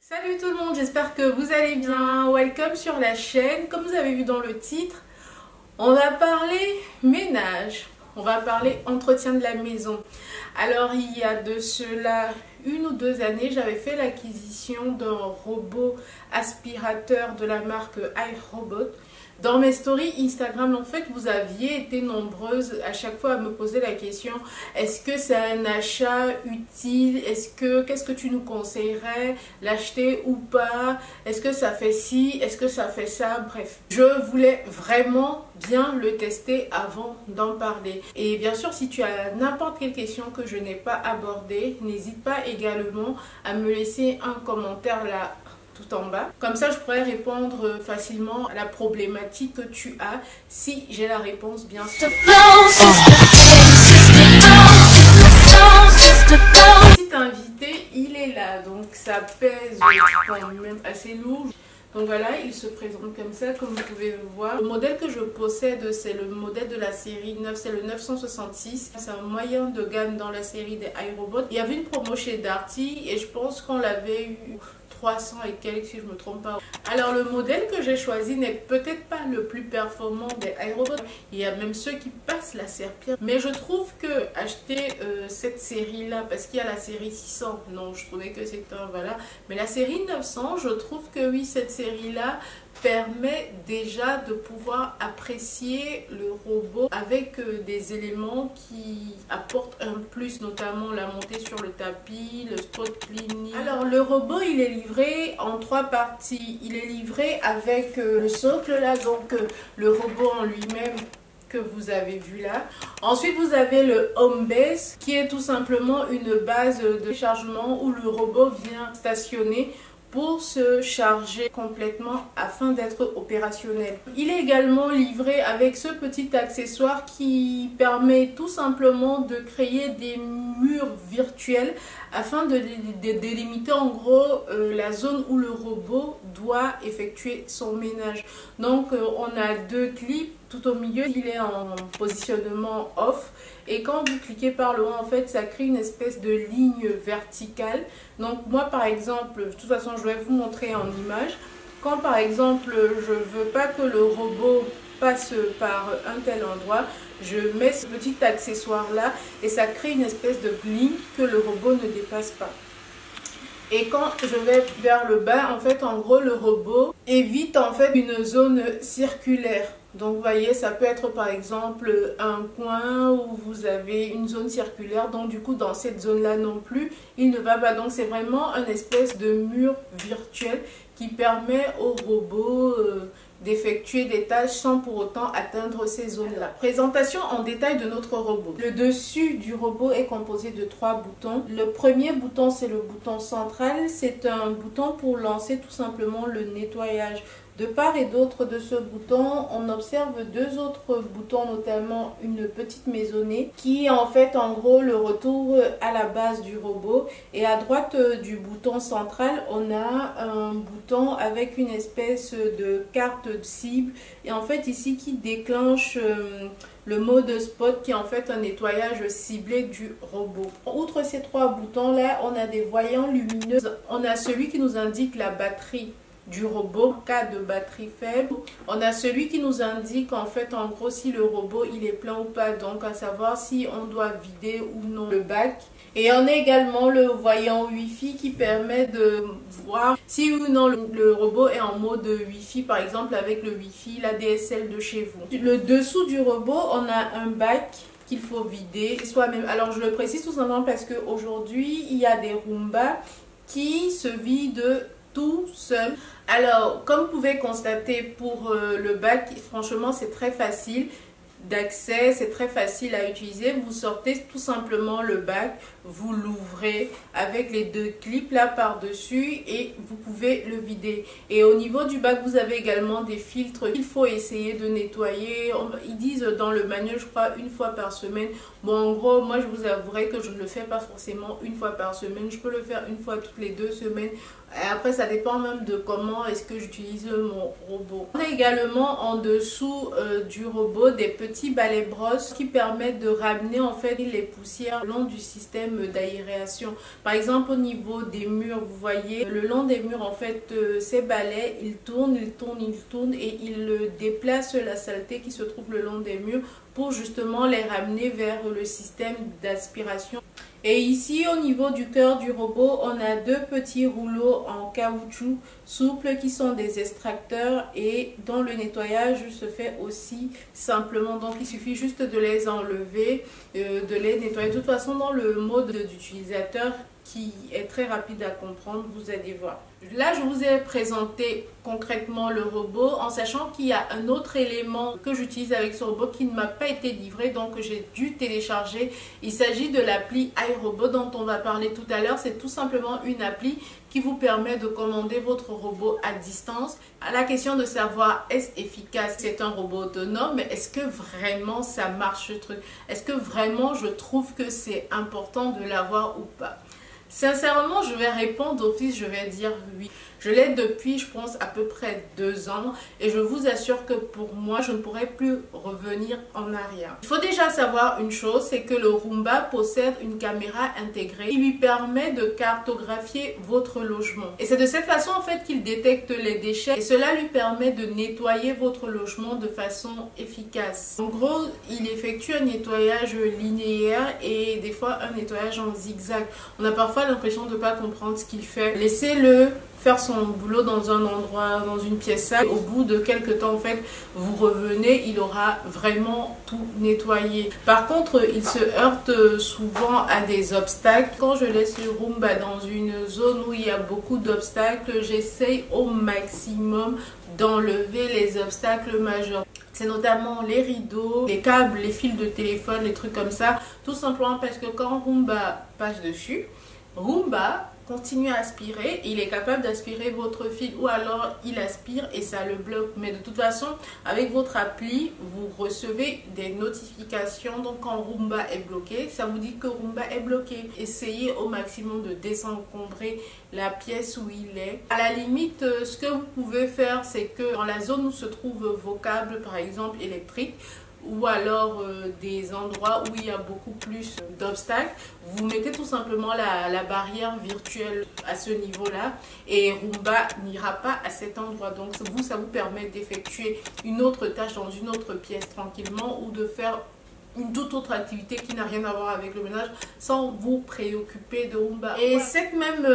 Salut tout le monde, j'espère que vous allez bien. Welcome sur la chaîne. Comme vous avez vu dans le titre, on va parler ménage. On va parler entretien de la maison. Alors il y a de cela 1 ou 2 années, j'avais fait l'acquisition d'un robot aspirateur de la marque iRobot. Dans mes stories Instagram, en fait, vous aviez été nombreuses à chaque fois à me poser la question: est-ce que c'est un achat utile? Qu'est-ce que tu nous conseillerais? L'acheter ou pas? Est-ce que ça fait ci? Est-ce que ça fait ça? Bref, je voulais vraiment bien le tester avant d'en parler. Et bien sûr, si tu as n'importe quelle question que je n'ai pas abordée, n'hésite pas également à me laisser un commentaire là tout en bas. Comme ça, je pourrais répondre facilement à la problématique que tu as, si j'ai la réponse, bien sûr. Le petit invité, il est là, donc ça pèse quand même assez lourd. Donc voilà, il se présente comme ça, comme vous pouvez le voir. Le modèle que je possède, c'est le modèle de la série 9, c'est le 966. C'est un moyen de gamme dans la série des iRobot. Il y avait une promo chez Darty et je pense qu'on l'avait eu 300 et quelques si je ne me trompe pas. Alors le modèle que j'ai choisi n'est peut-être pas le plus performant des iRobot. Il y a même ceux qui passent la serpillère. Mais je trouve que acheter cette série là, parce qu'il y a la série 600, non, je trouvais que c'était un voilà. Mais la série 900, je trouve que oui, cette série là permet déjà de pouvoir apprécier le robot avec des éléments qui apportent un plus, notamment la montée sur le tapis, le spot cleaning. Alors le robot, il est livré en 3 parties. Il est livré avec le socle là, donc le robot en lui-même que vous avez vu là. Ensuite, vous avez le home base qui est tout simplement une base de chargement où le robot vient stationner pour se charger complètement afin d'être opérationnel. Il est également livré avec ce petit accessoire qui permet tout simplement de créer des murs virtuels afin de délimiter en gros la zone où le robot doit effectuer son ménage. Donc on a 2 clips. Tout au milieu, il est en positionnement off. Et quand vous cliquez par le haut, en fait, ça crée une espèce de ligne verticale. Donc moi, par exemple, de toute façon, je vais vous montrer en image. Quand, par exemple, je ne veux pas que le robot passe par un tel endroit, je mets ce petit accessoire-là et ça crée une espèce de ligne que le robot ne dépasse pas. Et quand je vais vers le bas, en fait, en gros, le robot évite en fait une zone circulaire. Donc, vous voyez, ça peut être par exemple un coin où vous avez une zone circulaire. Donc, du coup, dans cette zone-là non plus, il ne va pas. Donc, c'est vraiment une espèce de mur virtuel qui permet au robot d'effectuer des tâches sans pour autant atteindre ces zones-là. Présentation en détail de notre robot. Le dessus du robot est composé de 3 boutons. Le premier bouton, c'est le bouton central. C'est un bouton pour lancer tout simplement le nettoyage. De part et d'autre de ce bouton, on observe 2 autres boutons, notamment une petite maisonnée qui est en fait en gros le retour à la base du robot. Et à droite du bouton central, on a un bouton avec une espèce de carte cible. Et en fait ici qui déclenche le mode spot qui est en fait un nettoyage ciblé du robot. Outre ces 3 boutons là, on a des voyants lumineux. On a celui qui nous indique la batterie du robot en cas de batterie faible. On a celui qui nous indique en fait en gros si le robot il est plein ou pas, donc à savoir si on doit vider ou non le bac. Et on a également le voyant Wi-Fi qui permet de voir si ou non le robot est en mode Wi-Fi, par exemple avec le Wi-Fi, la DSL de chez vous. Le dessous du robot, on a un bac qu'il faut vider soi-même. Alors je le précise tout simplement parce qu'aujourd'hui il y a des Roomba qui se vident tout seul. Alors, comme vous pouvez constater pour le bac, franchement, c'est très facile d'accès, c'est très facile à utiliser. Vous sortez tout simplement le bac, vous l'ouvrez avec les 2 clips là par-dessus et vous pouvez le vider. Et au niveau du bac, vous avez également des filtres qu'il faut essayer de nettoyer. Ils disent dans le manuel, je crois, 1 fois par semaine. Bon, en gros, moi, je vous avouerai que je ne le fais pas forcément 1 fois par semaine. Je peux le faire 1 fois toutes les 2 semaines. Et après, ça dépend même de comment est-ce que j'utilise mon robot. On a également en dessous du robot des petits balais brosses qui permettent de ramener en fait les poussières le long du système système d'aération. Par exemple, au niveau des murs, vous voyez, le long des murs, en fait, ces balais, ils tournent, ils tournent, ils tournent et ils déplacent la saleté qui se trouve le long des murs pour justement les ramener vers le système d'aspiration. Et ici, au niveau du cœur du robot, on a deux petits rouleaux en caoutchouc souple qui sont des extracteurs et dont le nettoyage se fait aussi simplement. Donc, il suffit juste de les enlever, de les nettoyer. De toute façon, dans le mode d'utilisateur qui est très rapide à comprendre, vous allez voir. Là, je vous ai présenté concrètement le robot en sachant qu'il y a un autre élément que j'utilise avec ce robot qui ne m'a pas été livré, donc j'ai dû télécharger. Il s'agit de l'appli iRobot dont on va parler tout à l'heure. C'est tout simplement une appli qui vous permet de commander votre robot à distance. À la question de savoir est-ce efficace, c'est un robot autonome, mais est-ce que vraiment ça marche ce truc? Est-ce que vraiment je trouve que c'est important de l'avoir ou pas? Sincèrement, je vais répondre d'office, je vais dire oui. Je l'ai depuis, je pense, à peu près 2 ans et je vous assure que pour moi, je ne pourrai plus revenir en arrière. Il faut déjà savoir une chose, c'est que le Roomba possède une caméra intégrée qui lui permet de cartographier votre logement. Et c'est de cette façon, en fait, qu'il détecte les déchets et cela lui permet de nettoyer votre logement de façon efficace. En gros, il effectue un nettoyage linéaire et des fois un nettoyage en zigzag. On a parfois l'impression de ne pas comprendre ce qu'il fait. Laissez-le faire son boulot dans un endroit, dans une pièce sale. Au bout de quelques temps, en fait, vous revenez, il aura vraiment tout nettoyé. Par contre, il se heurte souvent à des obstacles. Quand je laisse le Roomba dans une zone où il y a beaucoup d'obstacles, j'essaye au maximum d'enlever les obstacles majeurs. C'est notamment les rideaux, les câbles, les fils de téléphone, les trucs comme ça. Tout simplement parce que quand Roomba passe dessus, Roomba continue à aspirer, il est capable d'aspirer votre fil ou alors il aspire et ça le bloque. Mais de toute façon, avec votre appli, vous recevez des notifications. Donc quand Roomba est bloqué, ça vous dit que Roomba est bloqué. Essayez au maximum de désencombrer la pièce où il est. À la limite, ce que vous pouvez faire, c'est que dans la zone où se trouvent vos câbles, par exemple électriques, ou alors des endroits où il y a beaucoup plus d'obstacles, vous mettez tout simplement la barrière virtuelle à ce niveau-là et Roomba n'ira pas à cet endroit. Donc vous, ça vous permet d'effectuer une autre tâche dans une autre pièce tranquillement ou de faire une toute autre activité qui n'a rien à voir avec le ménage sans vous préoccuper de Roomba. Et cette même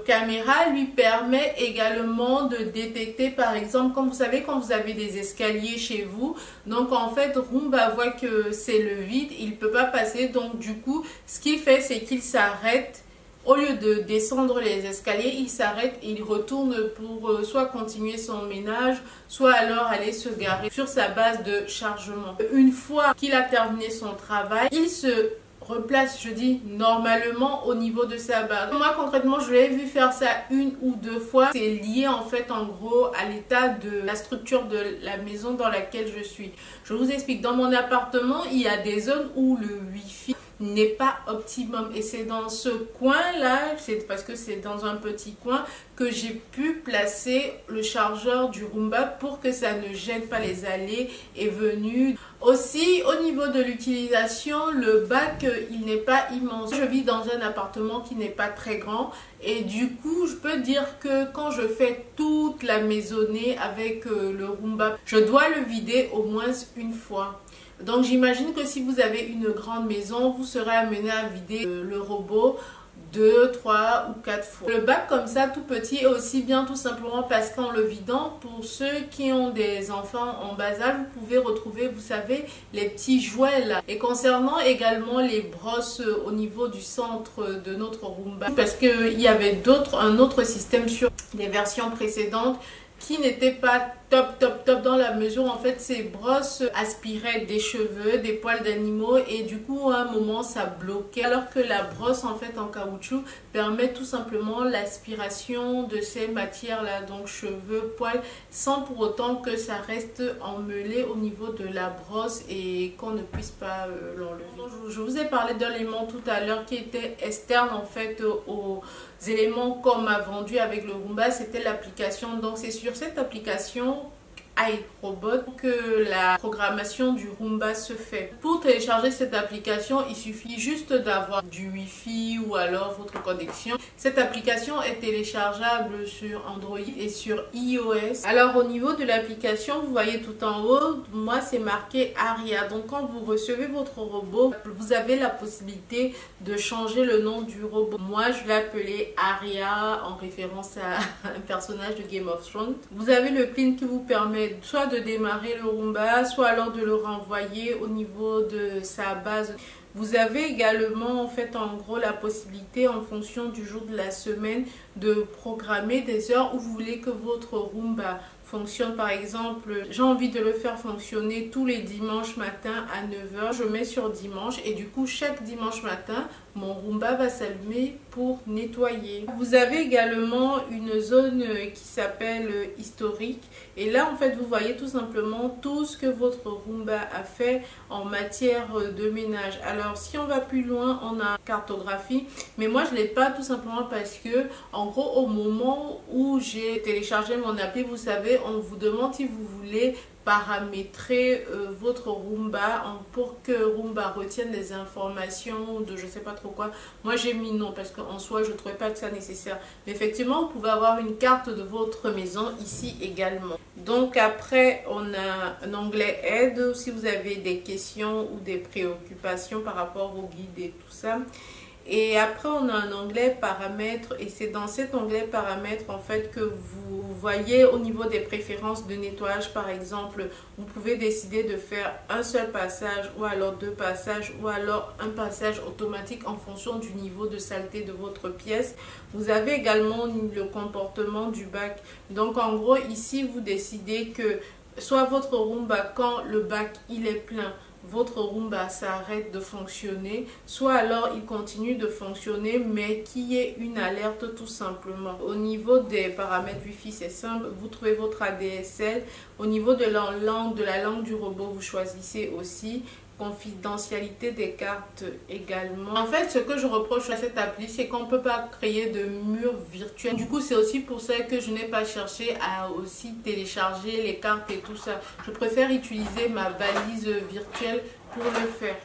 caméra lui permet également de détecter, par exemple, comme vous savez, quand vous avez des escaliers chez vous, donc en fait Roomba voit que c'est le vide, il ne peut pas passer, donc du coup ce qu'il fait, c'est qu'il s'arrête. Au lieu de descendre les escaliers, il s'arrête et il retourne pour soit continuer son ménage, soit alors aller se garer sur sa base de chargement. Une fois qu'il a terminé son travail, il se replace, je dis, normalement au niveau de sa base. Moi, concrètement, je l'ai vu faire ça 1 ou 2 fois. C'est lié en fait, en gros, à l'état de la structure de la maison dans laquelle je suis. Je vous explique. Dans mon appartement, il y a des zones où le Wi-Fi n'est pas optimum et c'est dans ce coin là, c'est parce que c'est dans un petit coin que j'ai pu placer le chargeur du Roomba pour que ça ne gêne pas les allées et venues. Aussi au niveau de l'utilisation, le bac il n'est pas immense. Je vis dans un appartement qui n'est pas très grand et du coup je peux dire que quand je fais toute la maisonnée avec le Roomba, je dois le vider au moins une fois. Donc j'imagine que si vous avez une grande maison, vous serez amené à vider le robot 2, 3 ou 4 fois. Le bac comme ça tout petit est aussi bien tout simplement parce qu'en le vidant, pour ceux qui ont des enfants en bas âge, vous pouvez retrouver, vous savez, les petits jouets là. Et concernant également les brosses au niveau du centre de notre Roomba, parce qu'il y avait un autre système sur les versions précédentes qui n'était pas top dans la mesure en fait ces brosses aspiraient des cheveux, des poils d'animaux et du coup à un moment ça bloquait, alors que la brosse en fait en caoutchouc permet tout simplement l'aspiration de ces matières là, donc cheveux, poils, sans pour autant que ça reste emmêlé au niveau de la brosse et qu'on ne puisse pas l'enlever. Je vous ai parlé d'un élément tout à l'heure qui était externe en fait aux éléments qu'on m'a vendu avec le Roomba, c'était l'application. Donc c'est sur cette application iRobot que la programmation du Roomba se fait. Pour télécharger cette application, il suffit juste d'avoir du Wi-Fi ou alors votre connexion. Cette application est téléchargeable sur Android et sur iOS. Alors au niveau de l'application, vous voyez tout en haut, moi c'est marqué Aria. Donc quand vous recevez votre robot, vous avez la possibilité de changer le nom du robot. Moi je l'ai appelé Aria en référence à un personnage de Game of Thrones. Vous avez le pin qui vous permet soit de démarrer le Roomba, soit alors de le renvoyer au niveau de sa base. Vous avez également en fait en gros la possibilité en fonction du jour de la semaine de programmer des heures où vous voulez que votre Roomba fonctionne. Par exemple, j'ai envie de le faire fonctionner tous les dimanches matin à 9 h. Je mets sur dimanche et du coup chaque dimanche matin, mon Roomba va s'allumer pour nettoyer. Vous avez également une zone qui s'appelle historique et là en fait vous voyez tout simplement tout ce que votre Roomba a fait en matière de ménage. Alors si on va plus loin, on a cartographie, mais moi je l'ai pas tout simplement parce que en gros au moment où j'ai téléchargé mon appli, vous savez, on vous demande si vous voulez paramétrer votre Roomba pour que Roomba retienne les informations de je sais pas trop quoi. Moi j'ai mis non parce qu'en soi je trouvais pas que ça nécessaire, mais effectivement vous pouvez avoir une carte de votre maison ici également. Donc après on a un onglet aide si vous avez des questions ou des préoccupations par rapport au guide et tout ça. Et après on a un onglet paramètres et c'est dans cet onglet paramètres en fait que vous voyez au niveau des préférences de nettoyage. Par exemple, vous pouvez décider de faire un seul passage ou alors 2 passages ou alors un passage automatique en fonction du niveau de saleté de votre pièce. Vous avez également le comportement du bac. Donc en gros ici vous décidez que soit votre Roomba quand le bac il est plein, votre Roomba s'arrête de fonctionner, soit alors il continue de fonctionner mais qu'il y ait une alerte tout simplement. Au niveau des paramètres Wi-Fi c'est simple, vous trouvez votre ADSL. Au niveau de la langue du robot, vous choisissez aussi confidentialité des cartes également. En fait, ce que je reproche à cette appli, c'est qu'on ne peut pas créer de mur virtuel. Du coup, c'est aussi pour ça que je n'ai pas cherché à aussi télécharger les cartes et tout ça. Je préfère utiliser ma balise virtuelle pour le faire.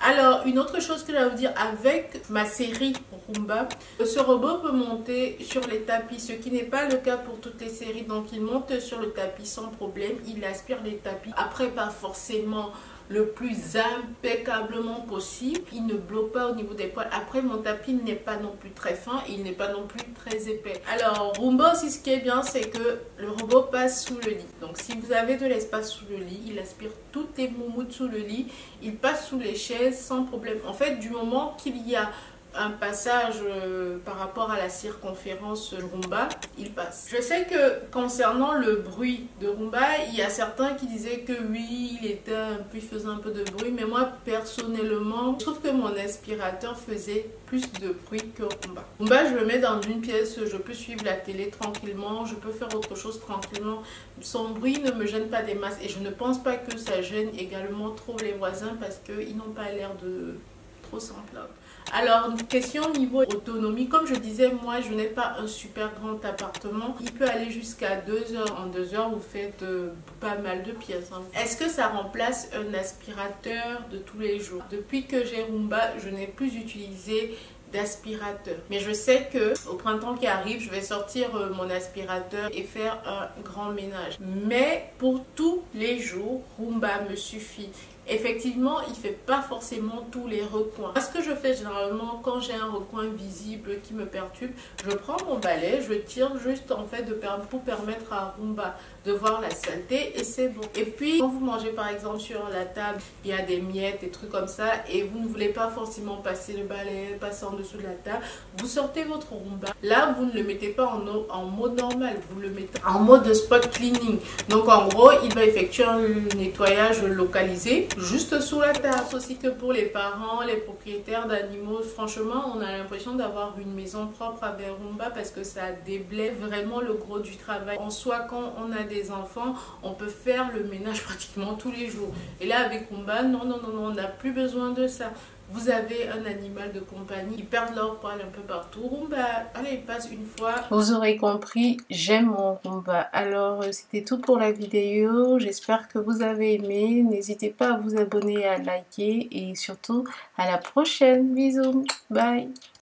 Alors, une autre chose que je vais vous dire, avec ma série Roomba, ce robot peut monter sur les tapis, ce qui n'est pas le cas pour toutes les séries. Donc, il monte sur le tapis sans problème, il aspire les tapis. Après, pas forcément le plus impeccablement possible, il ne bloque pas au niveau des poils. Après, mon tapis n'est pas non plus très fin, il n'est pas non plus très épais. Alors, Roomba aussi, ce qui est bien, c'est que le robot passe sous le lit. Donc, si vous avez de l'espace sous le lit, il aspire toutes les moumoutes sous le lit, il passe sous les chaises sans problème. En fait, du moment qu'il y a un passage par rapport à la circonférence Roomba, il passe. Je sais que concernant le bruit de Roomba, il y a certains qui disaient que oui, il faisait un peu de bruit, mais moi personnellement, je trouve que mon aspirateur faisait plus de bruit que Roomba. Roomba, je le mets dans une pièce, je peux suivre la télé tranquillement, je peux faire autre chose tranquillement. Son bruit ne me gêne pas des masses et je ne pense pas que ça gêne également trop les voisins parce qu'ils n'ont pas l'air de trop s'en plaindre. Alors, question niveau autonomie, comme je disais, moi je n'ai pas un super grand appartement. Il peut aller jusqu'à 2 heures. En 2 heures, vous faites pas mal de pièces. Hein. Est-ce que ça remplace un aspirateur de tous les jours? Depuis que j'ai Roomba, je n'ai plus utilisé d'aspirateur. Mais je sais que au printemps qui arrive, je vais sortir mon aspirateur et faire un grand ménage. Mais pour tous les jours, Roomba me suffit. Effectivement, il ne fait pas forcément tous les recoins. Ce que je fais généralement quand j'ai un recoin visible qui me perturbe, je prends mon balai, je tire juste en fait pour permettre à Roomba de voir la saleté et c'est bon. Et puis quand vous mangez par exemple sur la table, il y a des miettes, des trucs comme ça et vous ne voulez pas forcément passer le balai, passer en dessous de la table, vous sortez votre Roomba. Là, vous ne le mettez pas en mode normal, vous le mettez en mode spot cleaning. Donc en gros, il va effectuer un nettoyage localisé juste sous la table. Aussi que pour les parents, les propriétaires d'animaux, franchement, on a l'impression d'avoir une maison propre avec Roomba parce que ça déblaye vraiment le gros du travail. En soi, quand on a des enfants, on peut faire le ménage pratiquement tous les jours. Et là, avec Roomba, non, on n'a plus besoin de ça. vous avez un animal de compagnie qui perd leur poil un peu partout, Roomba, allez, passe une fois. Vous aurez compris, j'aime mon Roomba. Alors, c'était tout pour la vidéo. J'espère que vous avez aimé. N'hésitez pas à vous abonner, à liker et surtout à la prochaine. Bisous, bye.